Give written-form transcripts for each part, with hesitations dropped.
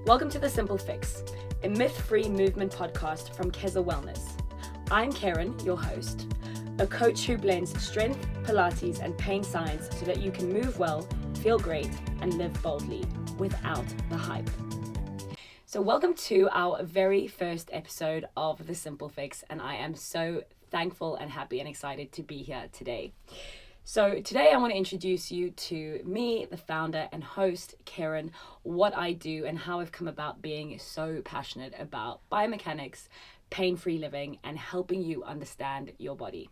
Welcome to The Simple Fix, a myth-free movement podcast from KezaWellness. I'm Kerryn, your host, a coach who blends strength, Pilates, and pain science so that you can move well, feel great, and live boldly without the hype. So welcome to our very first episode of The Simple Fix, and I am so thankful and happy and excited to be here today. So today I want to introduce you to me, the founder and host, Kerryn, what I do and how I've come about being so passionate about biomechanics, pain-free living, and helping you understand your body.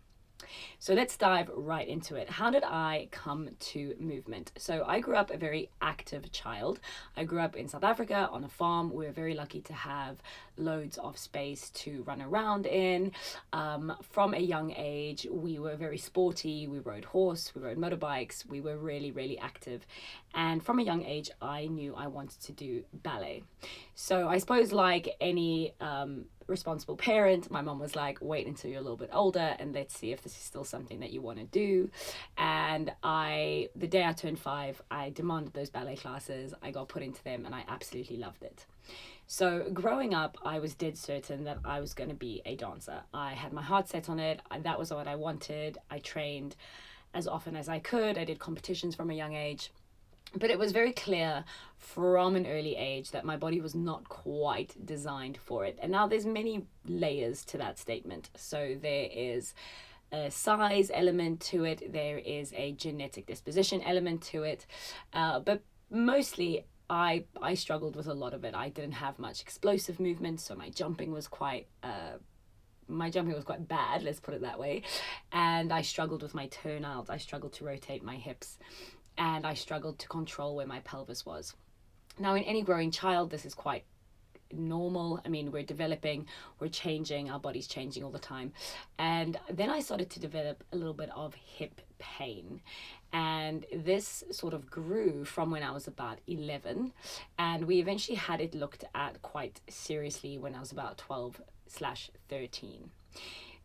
So let's dive right into it. How did I come to movement? So I grew up a very active child. I grew up in South Africa on a farm. We were very lucky to have loads of space to run around in. From a young age, we were very sporty. We rode horse, we rode motorbikes. We were really, really active. And from a young age, I knew I wanted to do ballet. So I suppose like any responsible parent, my mom was like, wait until you're a little bit older and let's see if this is still something that you want to do. And the day I turned 5, I demanded those ballet classes. I got put into them and I absolutely loved it. So growing up, I was dead certain that I was going to be a dancer. I had my heart set on it. That was what I wanted. I trained as often as I could. I did competitions from a young age. But it was very clear from an early age that my body was not quite designed for it. And now there's many layers to that statement. So there is a size element to it. There is a genetic disposition element to it. But mostly I struggled with a lot of it. I didn't have much explosive movement, so my jumping was quite bad, let's put it that way. And I struggled with my turnout. I struggled to rotate my hips. And I struggled to control where my pelvis was. Now, in any growing child, this is quite normal. I mean, we're developing, we're changing, our body's changing all the time. And then I started to develop a little bit of hip pain. And this sort of grew from when I was about 11. And we eventually had it looked at quite seriously when I was about 12/13.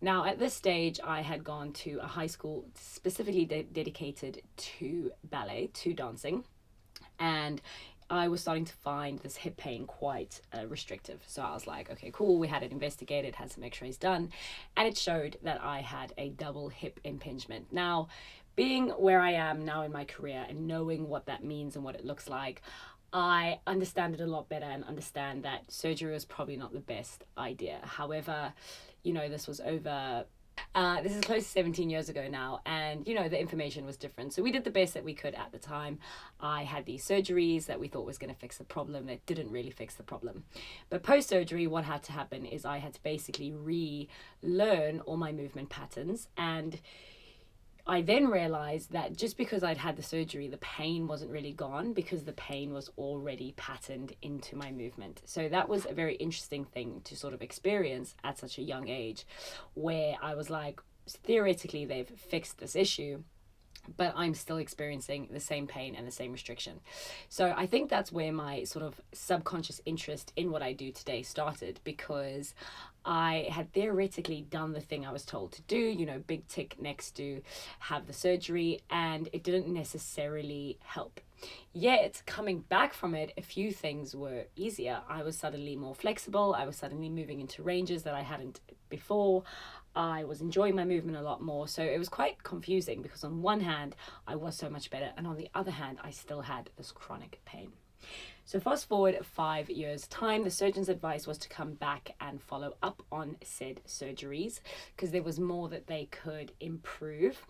Now, at this stage, I had gone to a high school specifically dedicated to ballet, to dancing, and I was starting to find this hip pain quite restrictive. So I was like, okay, cool. We had it investigated, had some x-rays done, and it showed that I had a double hip impingement. Now, being where I am now in my career and knowing what that means and what it looks like, I understand it a lot better and understand that surgery was probably not the best idea. However, this was this is close to 17 years ago now, and the information was different. So we did the best that we could at the time. I had these surgeries that we thought was going to fix the problem that didn't really fix the problem. But post-surgery, what had to happen is I had to basically relearn all my movement patterns, and I then realized that just because I'd had the surgery, the pain wasn't really gone because the pain was already patterned into my movement. So that was a very interesting thing to sort of experience at such a young age, where I was like, theoretically, they've fixed this issue, but I'm still experiencing the same pain and the same restriction. So I think that's where my sort of subconscious interest in what I do today started, because I had theoretically done the thing I was told to do, big tick next to have the surgery, and it didn't necessarily help. Yet coming back from it, a few things were easier. I was suddenly more flexible. I was suddenly moving into ranges that I hadn't before. I was enjoying my movement a lot more. So it was quite confusing because on one hand, I was so much better. And on the other hand, I still had this chronic pain. So fast forward 5 years' time, the surgeon's advice was to come back and follow up on said surgeries because there was more that they could improve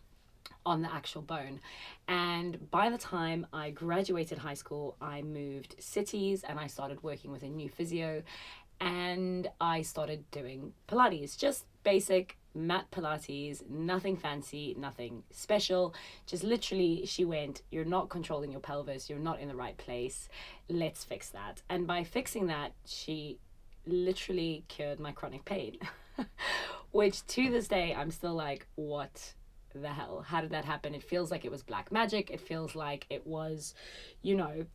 on the actual bone. And by the time I graduated high school, I moved cities and I started working with a new physio, and I started doing Pilates, just basic mat Pilates, nothing fancy, nothing special. Just literally, she went, you're not controlling your pelvis, you're not in the right place, let's fix that. And by fixing that, she literally cured my chronic pain, which to this day, I'm still like, what the hell? How did that happen? It feels like it was black magic. It feels like it was,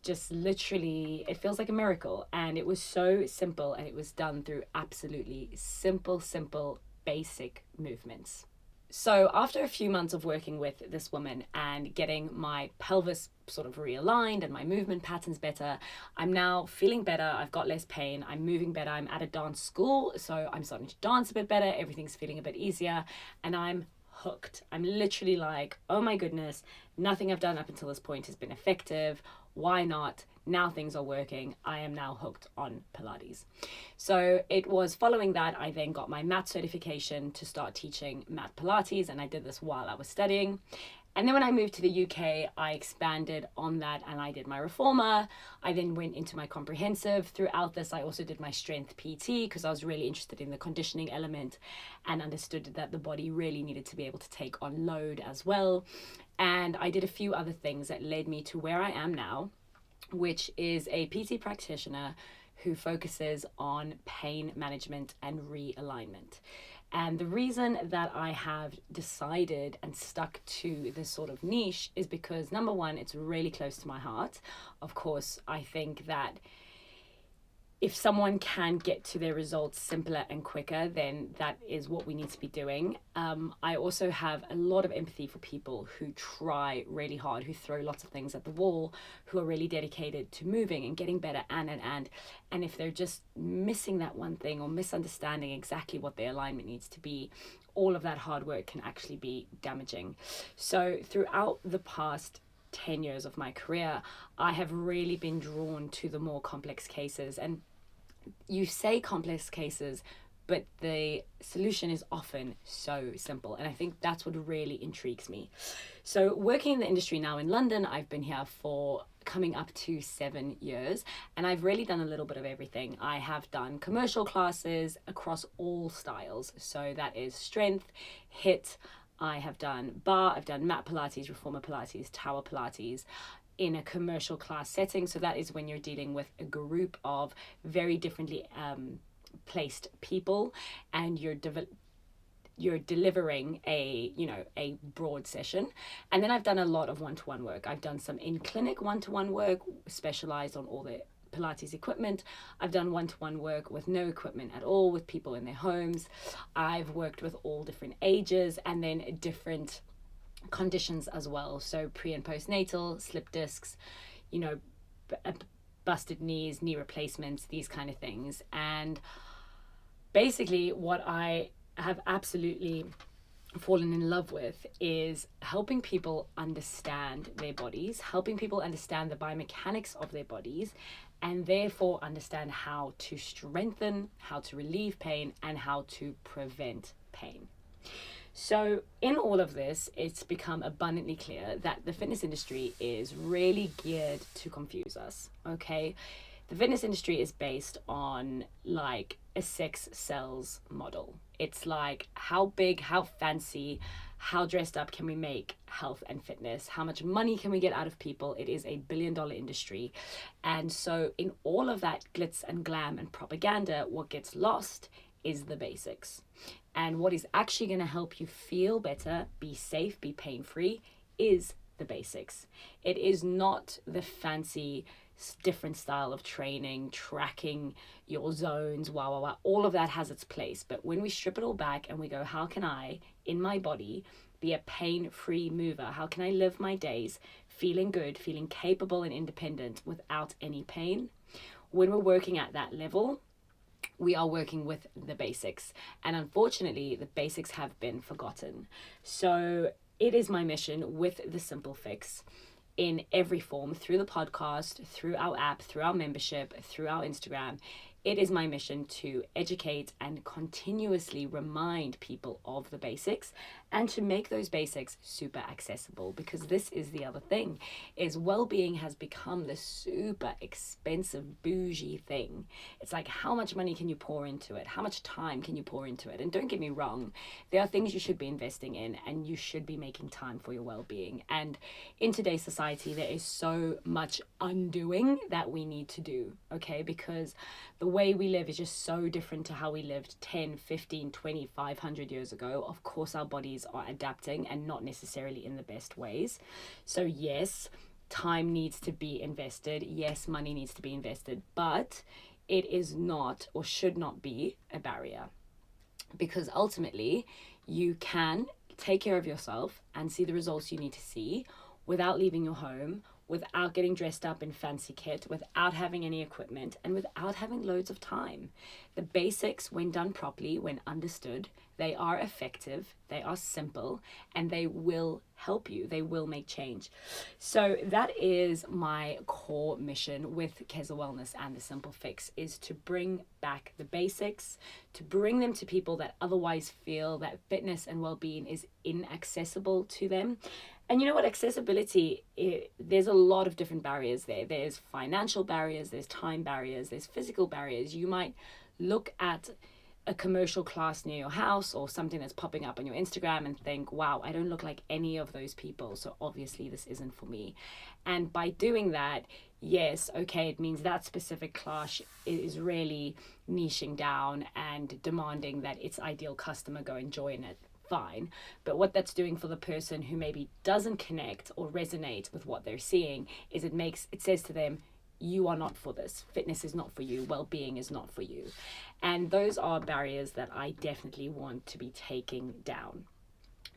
just literally, it feels like a miracle. And it was so simple, and it was done through absolutely simple, basic movements. So after a few months of working with this woman and getting my pelvis sort of realigned and my movement patterns better, I'm now feeling better. I've got less pain. I'm moving better. I'm at a dance school, so I'm starting to dance a bit better. Everything's feeling a bit easier, and I'm hooked. I'm literally like, oh my goodness, nothing I've done up until this point has been effective. Why not? Now things are working. I am now hooked on Pilates. So it was following that I then got my mat certification to start teaching mat Pilates, and I did this while I was studying. And then when I moved to the UK, I expanded on that and I did my reformer. I then went into my comprehensive. Throughout this, I also did my strength PT because I was really interested in the conditioning element and understood that the body really needed to be able to take on load as well. And I did a few other things that led me to where I am now, which is a PT practitioner who focuses on pain management and realignment. And the reason that I have decided and stuck to this sort of niche is because, number one, it's really close to my heart. Of course, I think that if someone can get to their results simpler and quicker, then that is what we need to be doing. I also have a lot of empathy for people who try really hard, who throw lots of things at the wall, who are really dedicated to moving and getting better and if they're just missing that one thing or misunderstanding exactly what their alignment needs to be, all of that hard work can actually be damaging. So throughout the past 10 years of my career, I have really been drawn to the more complex cases. And you say complex cases, but the solution is often so simple. And I think that's what really intrigues me. So working in the industry now in London, I've been here for coming up to 7 years, and I've really done a little bit of everything. I have done commercial classes across all styles. So that is strength, HIIT, I have done bar, I've done mat Pilates, reformer Pilates, tower Pilates in a commercial class setting. So that is when you're dealing with a group of very differently placed people, and you're delivering a broad session. And then I've done a lot of one-to-one work. I've done some in-clinic one-to-one work, specialized on all the Pilates equipment. I've done one-to-one work with no equipment at all, with people in their homes. I've worked with all different ages and then different conditions as well. So pre and postnatal, slip discs, busted knees, knee replacements, these kind of things. And basically what I have absolutely fallen in love with is helping people understand their bodies, helping people understand the biomechanics of their bodies, and therefore understand how to strengthen, how to relieve pain, and how to prevent pain. So in all of this, it's become abundantly clear that the fitness industry is really geared to confuse us, okay? The fitness industry is based on like a sex sells model. It's like how big, how fancy, how dressed up can we make health and fitness? How much money can we get out of people? It is a billion-dollar industry. And so in all of that glitz and glam and propaganda, what gets lost is the basics. And what is actually going to help you feel better, be safe, be pain-free is the basics. It is not the fancy different style of training, tracking your zones, all of that has its place. But when we strip it all back and we go, how can I, in my body, be a pain-free mover? How can I live my days feeling good, feeling capable and independent without any pain? When we're working at that level, we are working with the basics. And unfortunately, the basics have been forgotten. So it is my mission with the Simple Fix, in every form, through the podcast, through our app, through our membership, through our Instagram. It is my mission to educate and continuously remind people of the basics and to make those basics super accessible, because this is the other thing, is well-being has become this super expensive bougie thing. It's like, how much money can you pour into it? How much time can you pour into it? And don't get me wrong, there are things you should be investing in and you should be making time for your well-being. And in today's society, there is so much undoing that we need to do, okay? Because the way we live is just so different to how we lived 10, 15, 20, 500 years ago. Of course, our bodies are adapting and not necessarily in the best ways. So yes, time needs to be invested. Yes, money needs to be invested, but it is not or should not be a barrier, because ultimately you can take care of yourself and see the results you need to see without leaving your home, without getting dressed up in fancy kit, without having any equipment, and without having loads of time. The basics, when done properly, when understood, they are effective, they are simple, and they will help you. They will make change. So that is my core mission with KezaWellness and the Simple Fix, is to bring back the basics, to bring them to people that otherwise feel that fitness and well-being is inaccessible to them. And you know what, accessibility, there's a lot of different barriers there. There's financial barriers, there's time barriers, there's physical barriers. You might look at a commercial class near your house or something that's popping up on your Instagram and think, wow, I don't look like any of those people, so obviously this isn't for me. And by doing that, yes, okay, it means that specific class is really niching down and demanding that its ideal customer go and join it. Fine. But what that's doing for the person who maybe doesn't connect or resonate with what they're seeing is it says to them, you are not for this. Fitness is not for you. Well-being is not for you. And those are barriers that I definitely want to be taking down.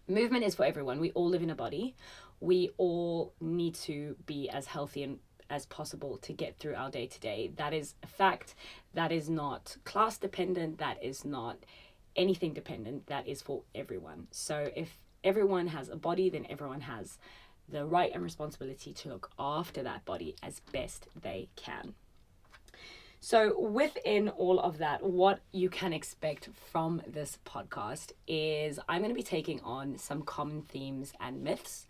Movement is for everyone. We all live in a body. We all need to be as healthy as possible to get through our day to day. That is a fact. That is not class dependent. That is not anything dependent. That is for everyone. So if everyone has a body, then everyone has the right and responsibility to look after that body as best they can. So within all of that, what you can expect from this podcast is I'm going to be taking on some common themes and myths,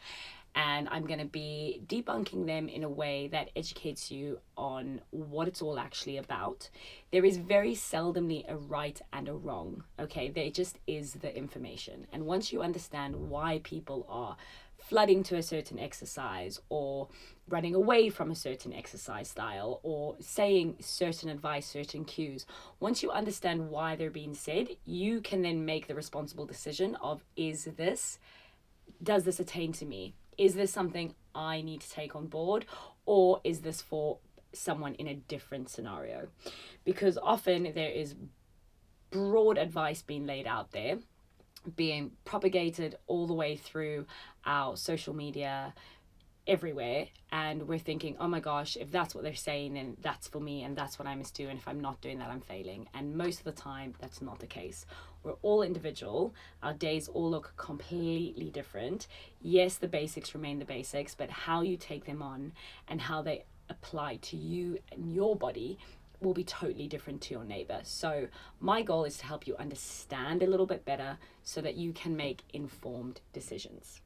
and I'm going to be debunking them in a way that educates you on what it's all actually about. There is very seldomly a right and a wrong, okay? There just is the information. And once you understand why people are flooding to a certain exercise or running away from a certain exercise style or saying certain advice, certain cues, once you understand why they're being said, you can then make the responsible decision of, does this attain to me? Is this something I need to take on board, or is this for someone in a different scenario? Because often there is broad advice being laid out there, being propagated all the way through our social media, everywhere, and we're thinking, oh my gosh, if that's what they're saying, then that's for me and that's what I must do, and if I'm not doing that, I'm failing. And most of the time that's not the case. We're all individual. Our days all look completely different. Yes, the basics remain the basics, but how you take them on and how they apply to you and your body will be totally different to your neighbor. So my goal is to help you understand a little bit better so that you can make informed decisions.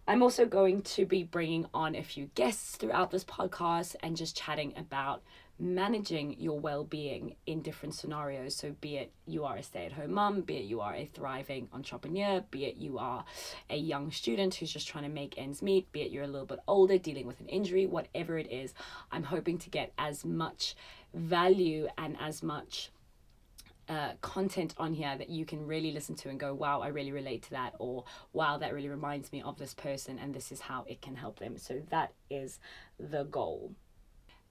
I'm also going to be bringing on a few guests throughout this podcast and just chatting about managing your well-being in different scenarios. So be it you are a stay-at-home mom, be it you are a thriving entrepreneur, be it you are a young student who's just trying to make ends meet, be it you're a little bit older dealing with an injury, whatever it is, I'm hoping to get as much value and as much content on here that you can really listen to and go, wow, I really relate to that, or wow, that really reminds me of this person and this is how it can help them. So that is the goal.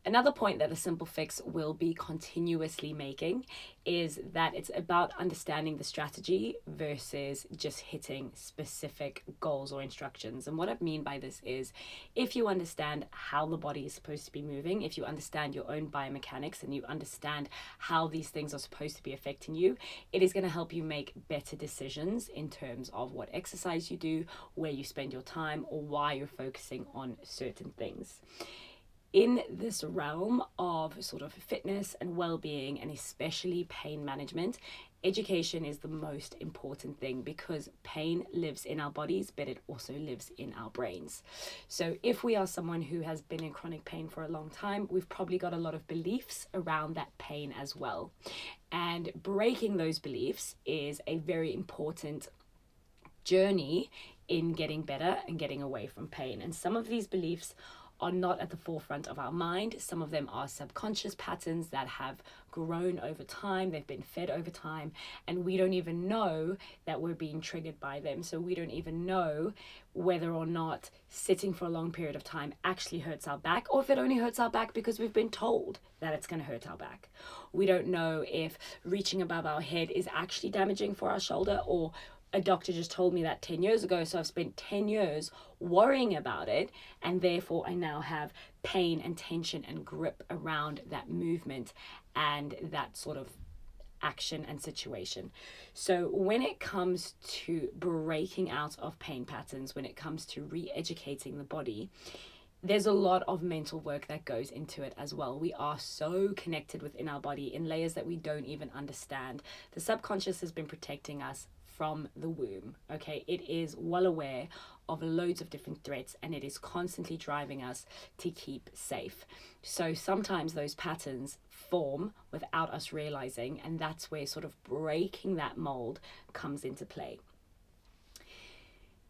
Another point that the Simple Fix will be continuously making is that it's about understanding the strategy versus just hitting specific goals or instructions. And what I mean by this is, if you understand how the body is supposed to be moving, if you understand your own biomechanics and you understand how these things are supposed to be affecting you, it is going to help you make better decisions in terms of what exercise you do, where you spend your time, or why you're focusing on certain things. In this realm of sort of fitness and well-being, and especially pain management, education is the most important thing, because pain lives in our bodies, but it also lives in our brains. So if we are someone who has been in chronic pain for a long time, we've probably got a lot of beliefs around that pain as well. And breaking those beliefs is a very important journey in getting better and getting away from pain. And some of these beliefs are not at the forefront of our mind. Some of them are subconscious patterns that have grown over time, they've been fed over time, and we don't even know that we're being triggered by them. So we don't even know whether or not sitting for a long period of time actually hurts our back, or if it only hurts our back because we've been told that it's going to hurt our back. We don't know if reaching above our head is actually damaging for our shoulder, or a doctor just told me that 10 years ago, so I've spent 10 years worrying about it, and therefore I now have pain and tension and grip around that movement and that sort of action and situation. So when it comes to breaking out of pain patterns, when it comes to re-educating the body, there's a lot of mental work that goes into it as well. We are so connected within our body in layers that we don't even understand. The subconscious has been protecting us from the womb, okay? It is well aware of loads of different threats, and it is constantly driving us to keep safe. So sometimes those patterns form without us realizing, and that's where sort of breaking that mold comes into play.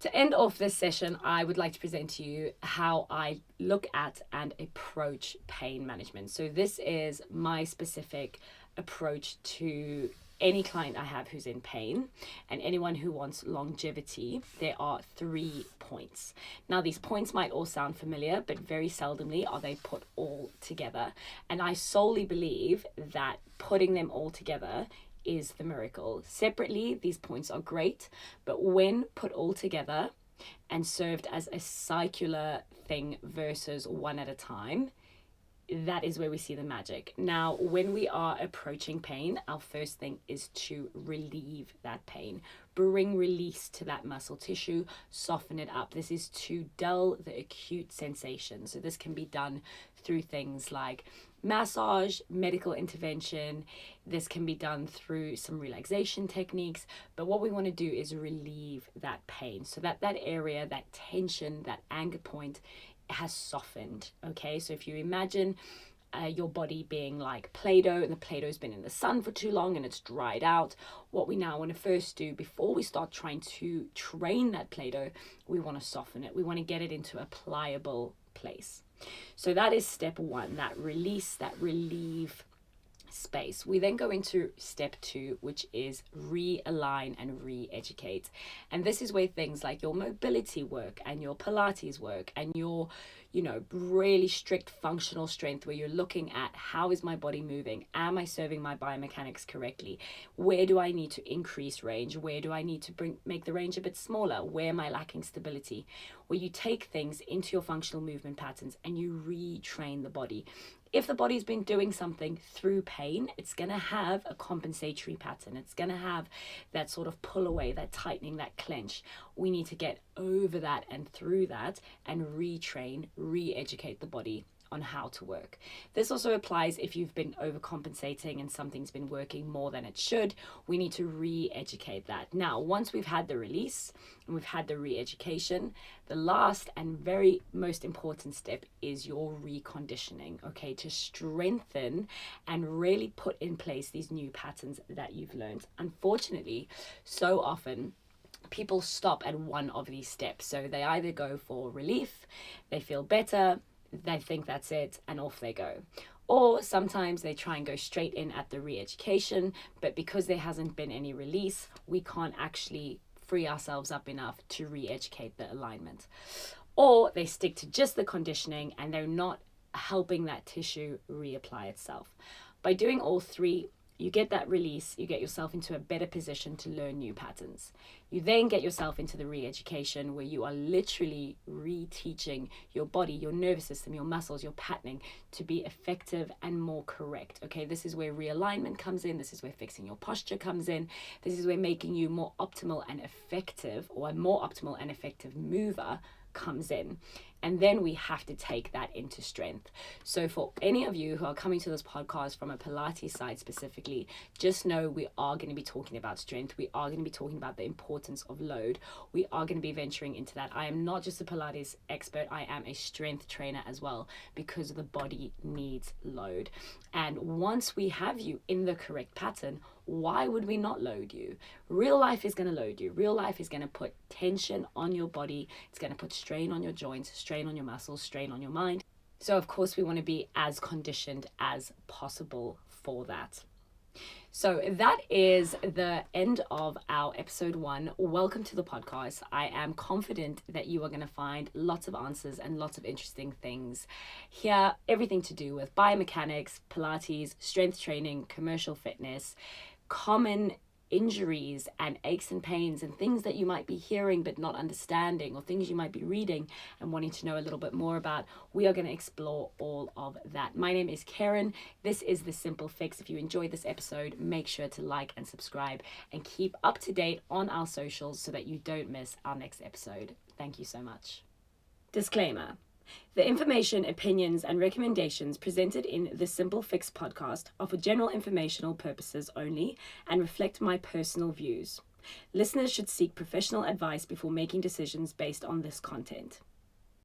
To end off this session, I would like to present to you how I look at and approach pain management. So this is my specific approach to any client I have who's in pain and anyone who wants longevity. There are 3 points. Now, these points might all sound familiar, but very seldomly are they put all together. And I solely believe that putting them all together is the miracle. Separately, these points are great, but when put all together and served as a circular thing versus one at a time, that is where we see the magic. Now, when we are approaching pain, our first thing is to relieve that pain, bring release to that muscle tissue, soften it up. This is to dull the acute sensation. So this can be done through things like massage, medical intervention. This can be done through some relaxation techniques. But what we want to do is relieve that pain so that that area, that tension, that anger point has softened. Okay, so if you imagine your body being like Play-Doh, and the Play-Doh's been in the sun for too long and it's dried out, what we now want to first do before we start trying to train that Play-Doh, we want to soften it. We want to get it into a pliable place. So that is step 1, that release, that relieve space. We then go into step 2, which is realign and re-educate. And this is where things like your mobility work and your Pilates work and your, really strict functional strength, where you're looking at how is my body moving? Am I serving my biomechanics correctly? Where do I need to increase range? Where do I need to make the range a bit smaller? Where am I lacking stability? Where you take things into your functional movement patterns and you retrain the body. If the body's been doing something through pain, it's going to have a compensatory pattern. It's going to have that sort of pull away, that tightening, that clench. We need to get over that and through that and retrain, re-educate the body on how to work. This also applies if you've been overcompensating and something's been working more than it should. We need to re-educate that. Now, once we've had the release and we've had the re-education, the last and very most important step is your reconditioning, okay, to strengthen and really put in place these new patterns that you've learned. Unfortunately, so often people stop at one of these steps. So they either go for relief, they feel better, they think that's it, and off they go. Or sometimes they try and go straight in at the re-education, but because there hasn't been any release, we can't actually free ourselves up enough to re-educate the alignment. Or they stick to just the conditioning and they're not helping that tissue reapply itself. By doing all 3, you get that release, you get yourself into a better position to learn new patterns. You then get yourself into the re-education, where you are literally reteaching your body, your nervous system, your muscles, your patterning to be effective and more correct. Okay, this is where realignment comes in. This is where fixing your posture comes in. This is where making you more optimal and effective, or a more optimal and effective mover comes in. And then we have to take that into strength. So for any of you who are coming to this podcast from a Pilates side specifically, just know we are going to be talking about strength. We are going to be talking about the importance of load. We are going to be venturing into that. I am not just a Pilates expert. I am a strength trainer as well, because the body needs load. And once we have you in the correct pattern, why would we not load you? Real life is going to load you. Real life is going to put tension on your body. It's going to put strain on your joints, strain on your muscles, strain on your mind. So of course we want to be as conditioned as possible for that. So that is the end of our episode 1. Welcome to the podcast. I am confident that you are going to find lots of answers and lots of interesting things here. Everything to do with biomechanics, Pilates, strength training, commercial fitness, common injuries and aches and pains and things that you might be hearing but not understanding, or things you might be reading and wanting to know a little bit more about, we are going to explore all of that. My name is Kerryn. This is The Simple Fix. If you enjoyed this episode, make sure to like and subscribe and keep up to date on our socials so that you don't miss our next episode. Thank you so much. Disclaimer. The information, opinions, and recommendations presented in the Simple Fix podcast are for general informational purposes only and reflect my personal views. Listeners should seek professional advice before making decisions based on this content.